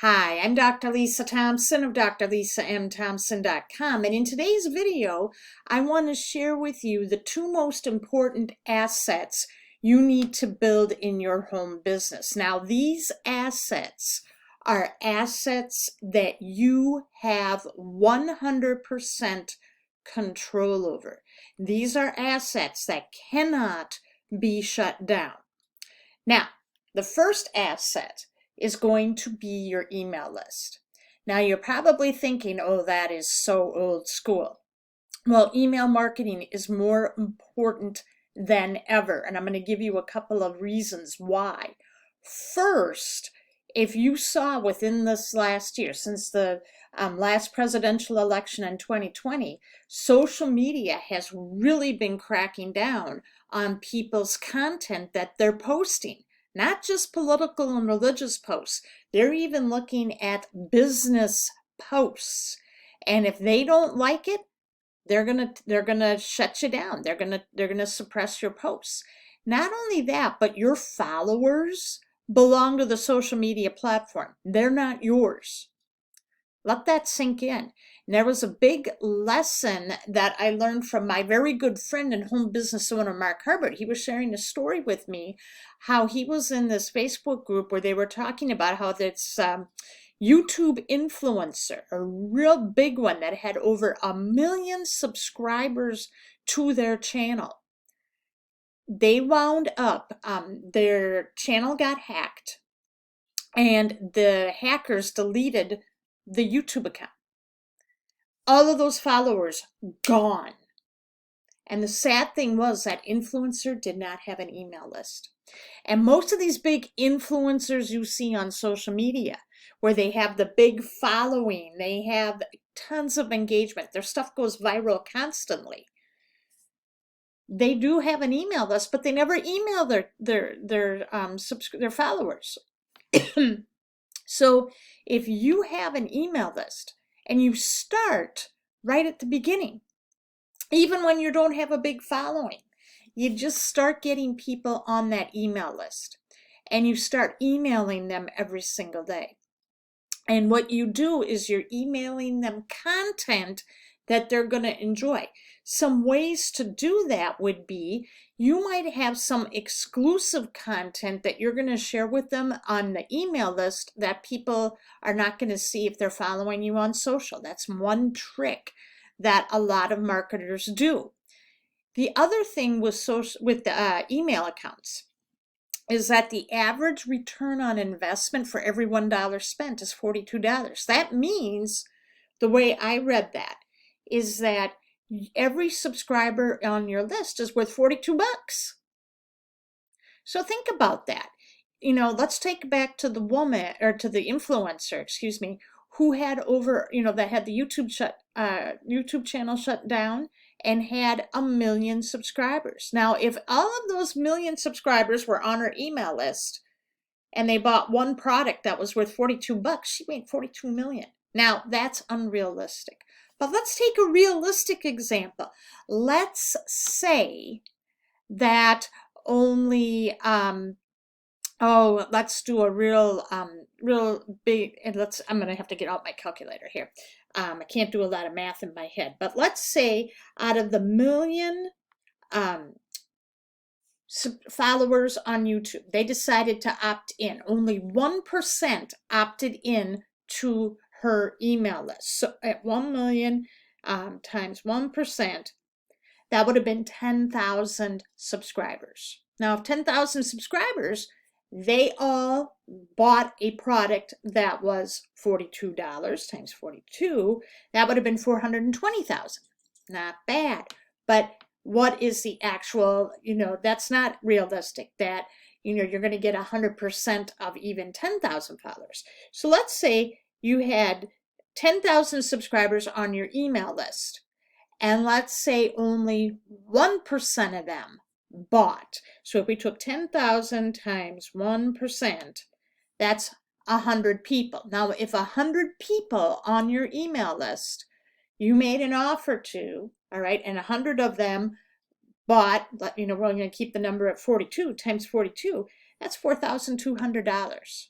Hi, I'm Dr. Lisa Thompson of 𝗧𝗢𝗢𝗢𝗠𝗠𝗏.com, and in today's video, I want to share with you the two most important assets you need to build in your home business. Now, these assets are assets that you have 100% control over. These are assets that cannot be shut down. Now, the first asset is going to be your email list. Now you're probably thinking, oh, that is so old school. Well, email marketing is more important than ever, and I'm going to give you a couple of reasons why. First, if you saw within this last year, since the last presidential election in 2020, social media has really been cracking down on people's content that they're posting. Not just political and religious posts. They're even looking at business posts. And if they don't like it, they're gonna shut you down. They're gonna suppress your posts. Not only that, but your followers belong to the social media platform. They're not yours. Let that sink in. And there was a big lesson that I learned from my very good friend and home business owner, Mark Herbert. He was sharing a story with me, how he was in this Facebook group where they were talking about how this YouTube influencer, a real big one that had over 1 million subscribers to their channel. They wound up, their channel got hacked, and the hackers deleted the YouTube account. All of those followers gone. And the sad thing was that influencer did not have an email list. And most of these big influencers you see on social media, where they have the big following, they have tons of engagement, their stuff goes viral constantly. They do have an email list, but they never email their followers. So if you have an email list and you start right at the beginning, even when you don't have a big following, you just start getting people on that email list and you start emailing them every single day. And what you do is you're emailing them content that they're going to enjoy. Some ways to do that would be, you might have some exclusive content that you're going to share with them on the email list that people are not going to see if they're following you on social. That's one trick that a lot of marketers do. The other thing with the email accounts is that the average return on investment for every $1 spent is $42. That means, the way I read that, is that every subscriber on your list is worth 42 bucks. So think about that. You know, let's take it back to the woman, or to the influencer, excuse me, who had over, that had the YouTube channel shut down and had 1 million subscribers. Now, if all of those 1 million subscribers were on her email list and they bought one product that was worth 42 bucks, she made 42 million. Now, that's unrealistic. But let's take a realistic example. Let's say that only, let's do a real big, and I'm going to have to get out my calculator here. I can't do a lot of math in my head, but let's say out of the 1 million followers on YouTube, they decided to opt in. Only 1% opted in to her email list. So at 1 million times 1%, that would have been 10,000 subscribers. Now, if 10,000 subscribers, they all bought a product that was $42 times 42, that would have been 420,000. Not bad. But what is the actual, that's not realistic, that, you're going to get 100% of even 10,000 followers. So let's say you had 10,000 subscribers on your email list, and let's say only 1% of them bought. So if we took 10,000 times 1%, that's 100 people. Now, if 100 people on your email list you made an offer to, all right, and 100 of them bought, we're going to keep the number at 42 times 42, that's $4,200.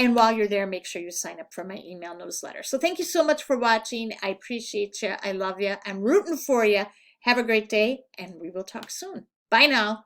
And while you're there, make sure you sign up for my email newsletter. So thank you so much for watching. I appreciate you. I love you. I'm rooting for you. Have a great day, and we will talk soon. Bye now.